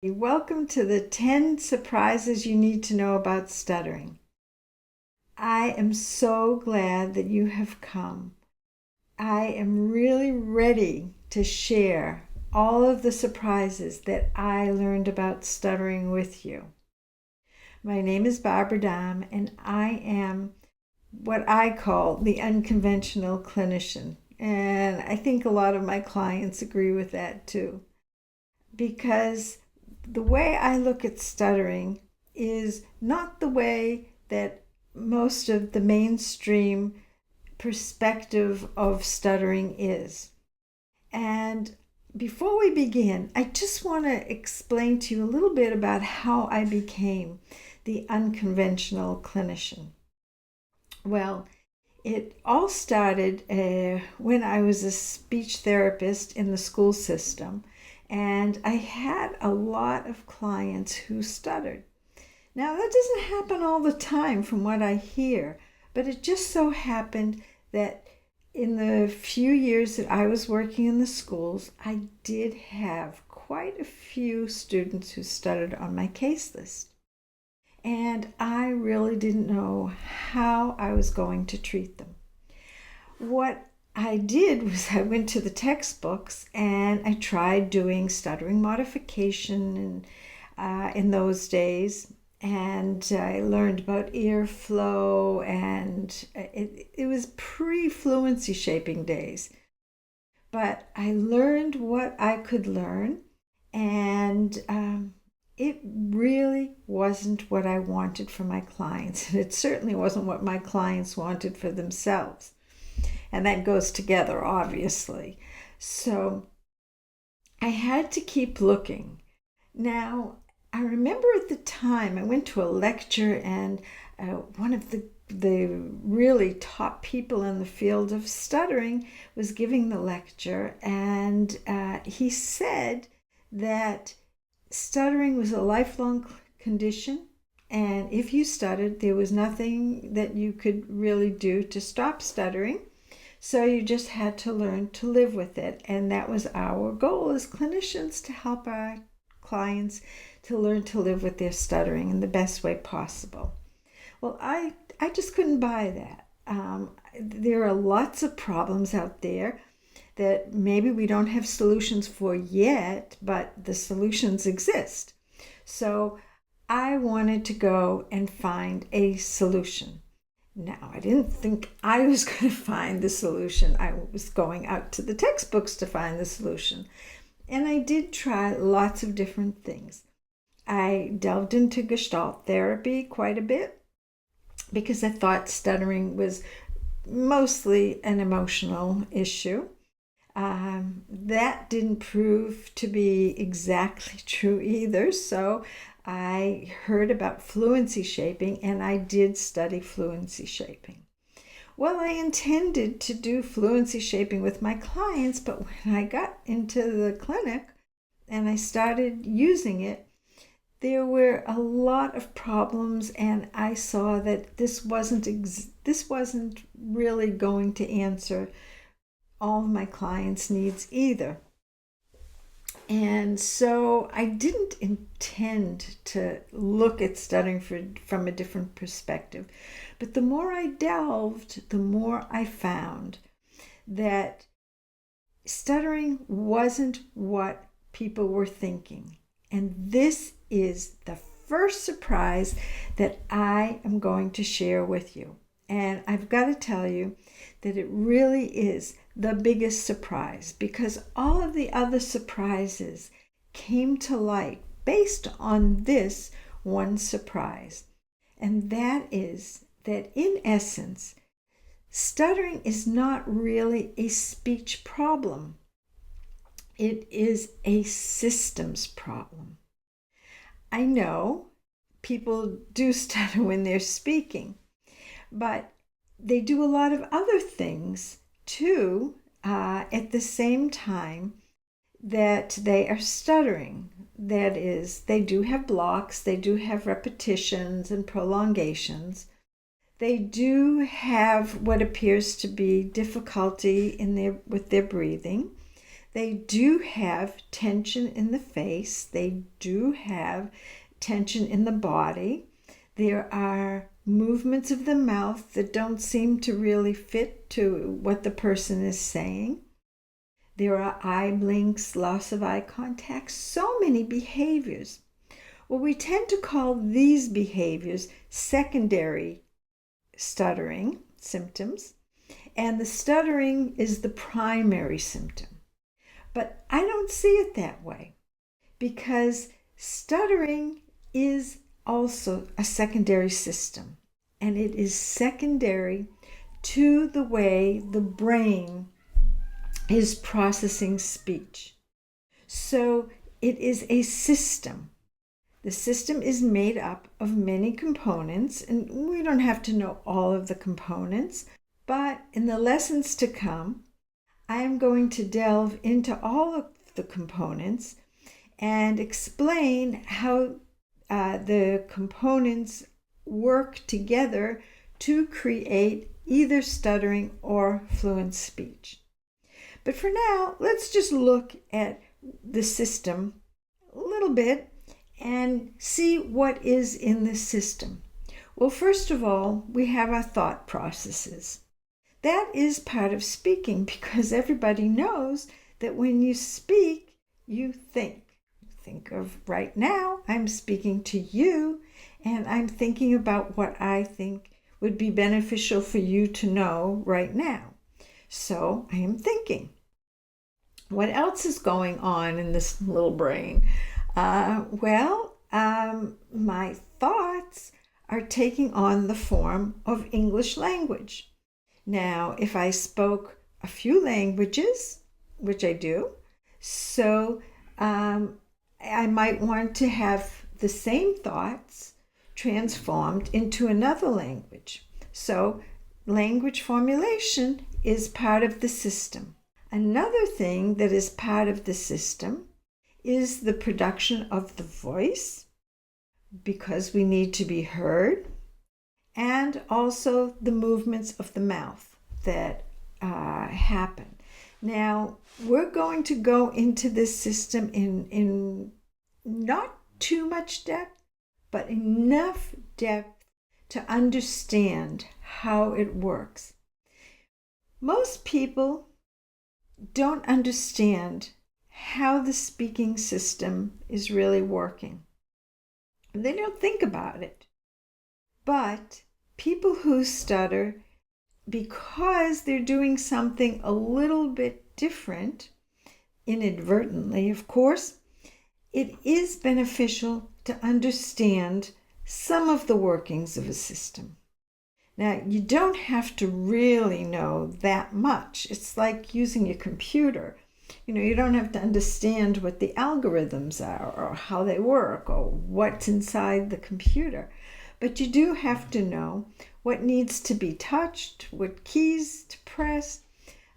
Welcome to the 10 surprises you need to know about stuttering. I am so glad that you have come. I am really ready to share all of the surprises that I learned about stuttering with you. My name is Barbara Dahm, and I am what I call the unconventional clinician. And I think a lot of my clients agree with that too. Because the way I look at stuttering is not the way that most of the mainstream perspective of stuttering is. And before we begin, I just want to explain to you a little bit about how I became the unconventional clinician. Well, it all started when I was a speech therapist in the school system, and I had a lot of clients who stuttered. Now, that doesn't happen all the time from what I hear, but it just so happened that in the few years that I was working in the schools, I did have quite a few students who stuttered on my case list. And I really didn't know how I was going to treat them. What I did was I went to the textbooks and I tried doing stuttering modification in those days, and I learned about earflow, and it was pre-fluency shaping days. But I learned what I could learn, and it really wasn't what I wanted for my clients. And it certainly wasn't what my clients wanted for themselves. And that goes together, obviously. So I had to keep looking. Now, I remember at the time I went to a lecture, and one of the really top people in the field of stuttering was giving the lecture, and he said that stuttering was a lifelong condition, and if you stuttered, there was nothing that you could really do to stop stuttering. So you just had to learn to live with it. And that was our goal as clinicians, to help our clients to learn to live with their stuttering in the best way possible. Well, I just couldn't buy that. There are lots of problems out there that maybe we don't have solutions for yet, but the solutions exist. So I wanted to go and find a solution. Now, I didn't think I was going to find the solution. I was going out to the textbooks to find the solution. And I did try lots of different things. I delved into Gestalt therapy quite a bit because I thought stuttering was mostly an emotional issue. That didn't prove to be exactly true either. So I heard about fluency shaping, and I did study fluency shaping. Well, I intended to do fluency shaping with my clients, but when I got into the clinic and I started using it, there were a lot of problems, and I saw that this wasn't really going to answer all of my clients' needs either. And so I didn't intend to look at stuttering from a different perspective. But the more I delved, the more I found that stuttering wasn't what people were thinking. And this is the first surprise that I am going to share with you. And I've got to tell you that it really is the biggest surprise, because all of the other surprises came to light based on this one surprise. And that is that, in essence, stuttering is not really a speech problem. It is a systems problem. I know people do stutter when they're speaking, but they do a lot of other things too at the same time that they are stuttering. That is, they do have blocks, they do have repetitions and prolongations. They do have what appears to be difficulty with their breathing. They do have tension in the face. They do have tension in the body. There are movements of the mouth that don't seem to really fit to what the person is saying. There are eye blinks, loss of eye contact, so many behaviors. Well, we tend to call these behaviors secondary stuttering symptoms, and the stuttering is the primary symptom. But I don't see it that way, because stuttering is also a secondary system, and it is secondary to the way the brain is processing speech. So it is a system. The system is made up of many components, and we don't have to know all of the components, but in the lessons to come, I am going to delve into all of the components and explain how the components work together to create either stuttering or fluent speech. But for now, let's just look at the system a little bit and see what is in the system. Well, first of all, we have our thought processes. That is part of speaking, because everybody knows that when you speak, you think. Think of right now, I'm speaking to you, and I'm thinking about what I think would be beneficial for you to know right now. So I am thinking. What else is going on in this little brain? My thoughts are taking on the form of English language. Now, if I spoke a few languages, which I do, so I might want to have the same thoughts transformed into another language. So language formulation is part of the system. Another thing that is part of the system is the production of the voice, because we need to be heard, and also the movements of the mouth that happen. Now, we're going to go into this system in not too much depth, but enough depth to understand how it works. Most people don't understand how the speaking system is really working. They don't think about it. But people who stutter, because they're doing something a little bit different, inadvertently, of course, it is beneficial to understand some of the workings of a system. Now, you don't have to really know that much. It's like using a computer. You don't have to understand what the algorithms are or how they work or what's inside the computer. But you do have to know what needs to be touched, what keys to press,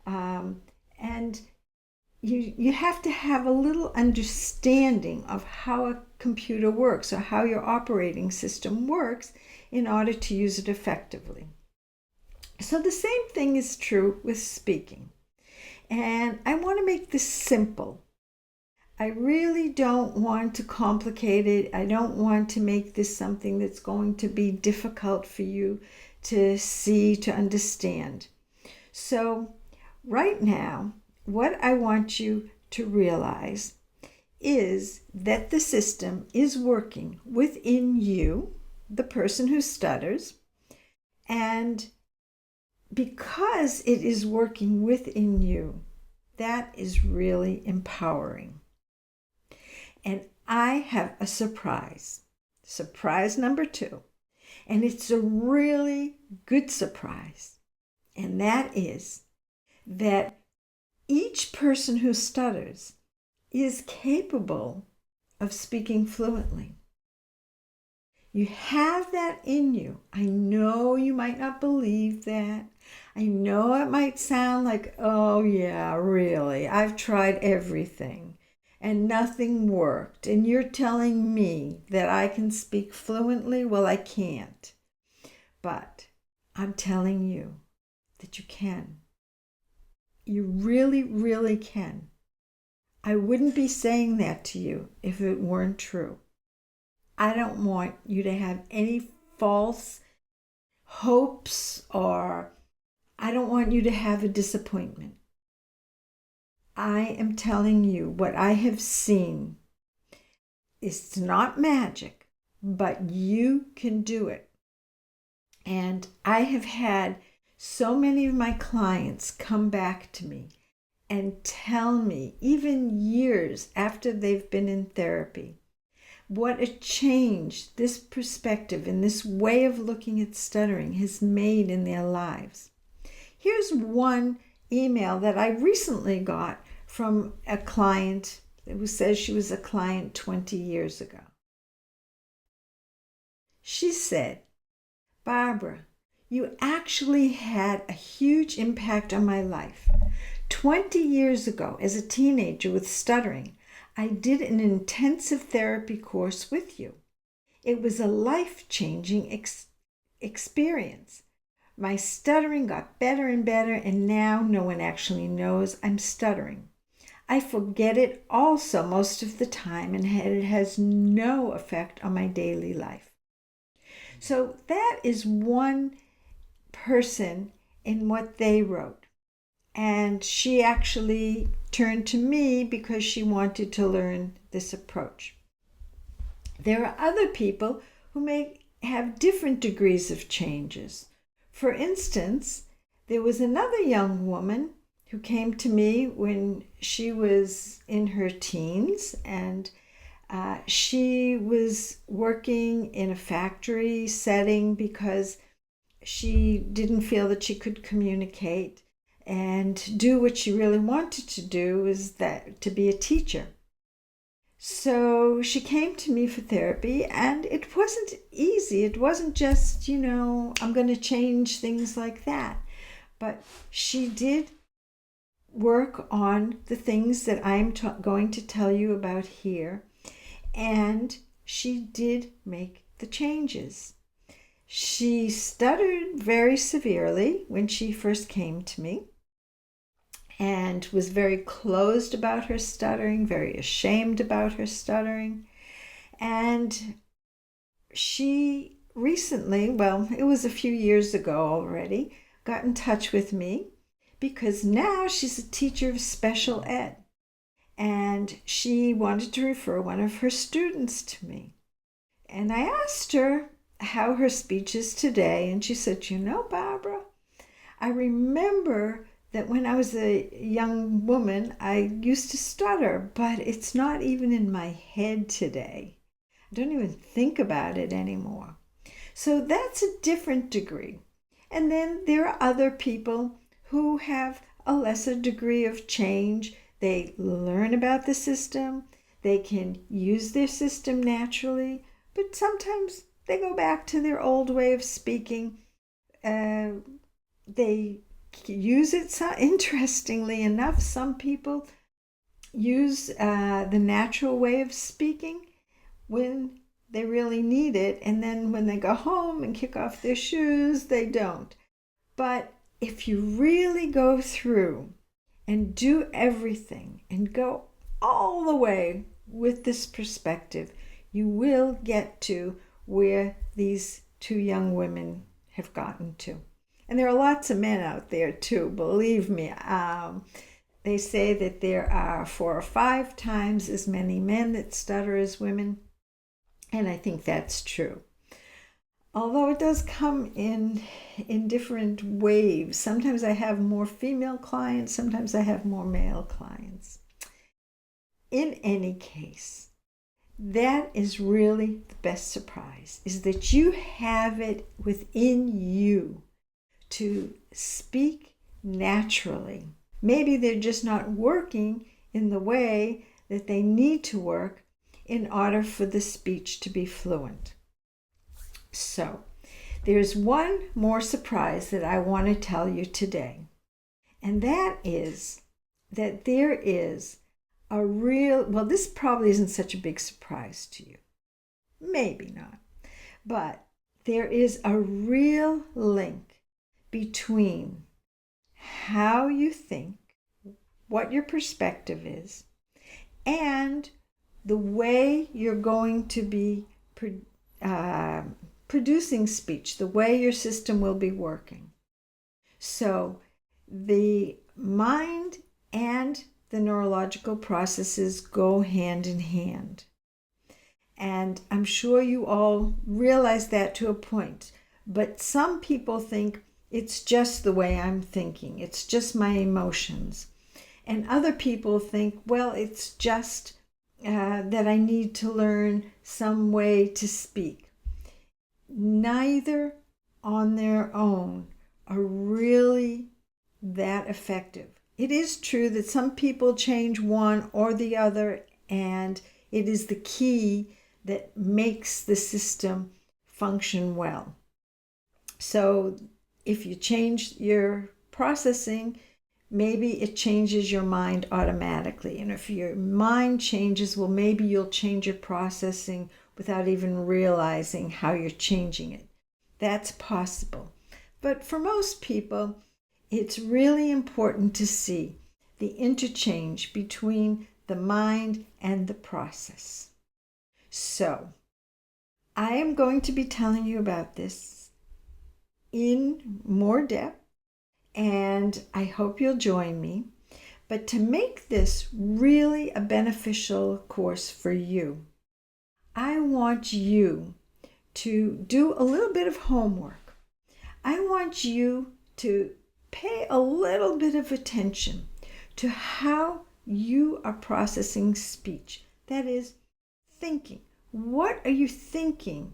and you have to have a little understanding of how a computer works or how your operating system works in order to use it effectively. So the same thing is true with speaking. And I want to make this simple. I really don't want to complicate it. I don't want to make this something that's going to be difficult for you to see, to understand. So right now, what I want you to realize is that the system is working within you, the person who stutters, and because it is working within you, that is really empowering. And I have a surprise number 2, and it's a really good surprise. And that is that each person who stutters is capable of speaking fluently. You have that in you. I know you might not believe that. I know it might sound like, oh yeah, really, I've tried everything and nothing worked. And you're telling me that I can speak fluently? Well, I can't. But I'm telling you that you can. You really, really can. I wouldn't be saying that to you if it weren't true. I don't want you to have any false hopes, or I don't want you to have a disappointment. I am telling you what I have seen. It's not magic, but you can do it. And I have had so many of my clients come back to me and tell me, even years after they've been in therapy, what a change this perspective and this way of looking at stuttering has made in their lives. Here's one email that I recently got from a client who says she was a client 20 years ago. She said, "Barbara, you actually had a huge impact on my life. 20 years ago, as a teenager with stuttering, I did an intensive therapy course with you. It was a life-changing experience. My stuttering got better and better, and now no one actually knows I'm stuttering. I forget it also most of the time, and it has no effect on my daily life." So that is one person in what they wrote. And she actually turned to me because she wanted to learn this approach. There are other people who may have different degrees of changes. For instance, there was another young woman who came to me when she was in her teens, and she was working in a factory setting because she didn't feel that she could communicate and do what she really wanted to do, is that to be a teacher. So she came to me for therapy, and it wasn't easy. It wasn't just, I'm going to change things like that. But she did work on the things that I'm going to tell you about here, and she did make the changes. She stuttered very severely when she first came to me, and was very closed about her stuttering, very ashamed about her stuttering. And she recently, well, it was a few years ago already, got in touch with me because now she's a teacher of special ed. And she wanted to refer one of her students to me. And I asked her how her speech is today, and she said, "Barbara, I remember that when I was a young woman, I used to stutter, but it's not even in my head today. I don't even think about it anymore." So that's a different degree. And then there are other people who have a lesser degree of change. They learn about the system. They can use their system naturally, but sometimes they go back to their old way of speaking. They use it. So interestingly enough, some people use the natural way of speaking when they really need it, and then when they go home and kick off their shoes, they don't. But if you really go through and do everything and go all the way with this perspective, you will get to where these two young women have gotten to. And there are lots of men out there too, believe me. They say that there are 4 or 5 times as many men that stutter as women, and I think that's true. Although it does come in different waves. Sometimes I have more female clients, sometimes I have more male clients. In any case, that is really the best surprise, is that you have it within you to speak naturally. Maybe they're just not working in the way that they need to work in order for the speech to be fluent. So, there's one more surprise that I want to tell you today, and that is that there is a real, well, this probably isn't such a big surprise to you. Maybe not. But there is a real link between how you think, what your perspective is, and the way you're going to be producing speech, the way your system will be working. So the mind and the neurological processes go hand in hand. And I'm sure you all realize that to a point. But some people think it's just the way I'm thinking. It's just my emotions. And other people think, well, it's just that I need to learn some way to speak. Neither on their own are really that effective. It is true that some people change one or the other, and it is the key that makes the system function well. So if you change your processing, maybe it changes your mind automatically. And if your mind changes, well, maybe you'll change your processing without even realizing how you're changing it. That's possible. But for most people, it's really important to see the interchange between the mind and the process. So, I am going to be telling you about this in more depth, and I hope you'll join me. But to make this really a beneficial course for you, I want you to do a little bit of homework. I want you to pay a little bit of attention to how you are processing speech. That is, thinking. What are you thinking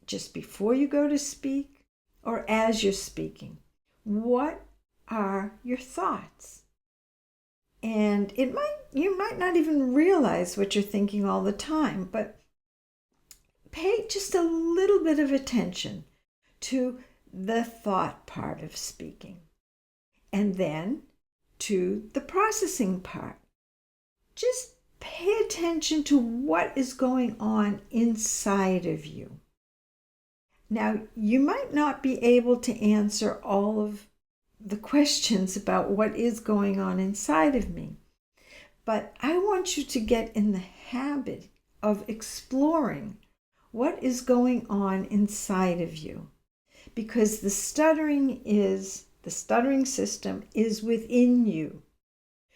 just before you go to speak or as you're speaking? What are your thoughts? And you might not even realize what you're thinking all the time, but pay just a little bit of attention to the thought part of speaking. And then to the processing part. Just pay attention to what is going on inside of you. Now, you might not be able to answer all of the questions about what is going on inside of me, but I want you to get in the habit of exploring what is going on inside of you, because the stuttering system is within you.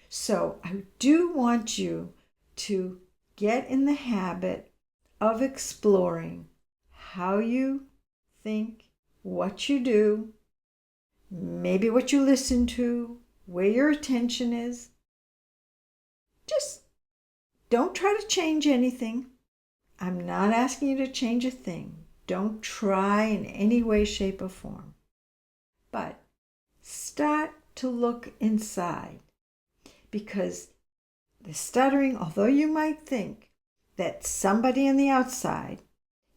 So I do want you to get in the habit of exploring how you think, what you do, maybe what you listen to, where your attention is. Just don't try to change anything. I'm not asking you to change a thing. Don't try in any way, shape, or form. But start to look inside, because the stuttering, although you might think that somebody on the outside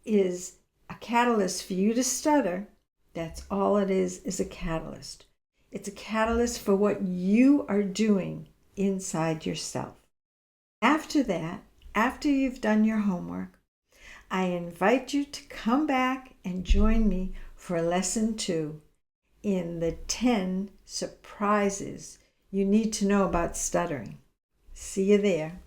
is a catalyst for you to stutter, that's all it is a catalyst. It's a catalyst for what you are doing inside yourself. After that, after you've done your homework, I invite you to come back and join me for lesson 2 in the 10 surprises you need to know about stuttering. See you there.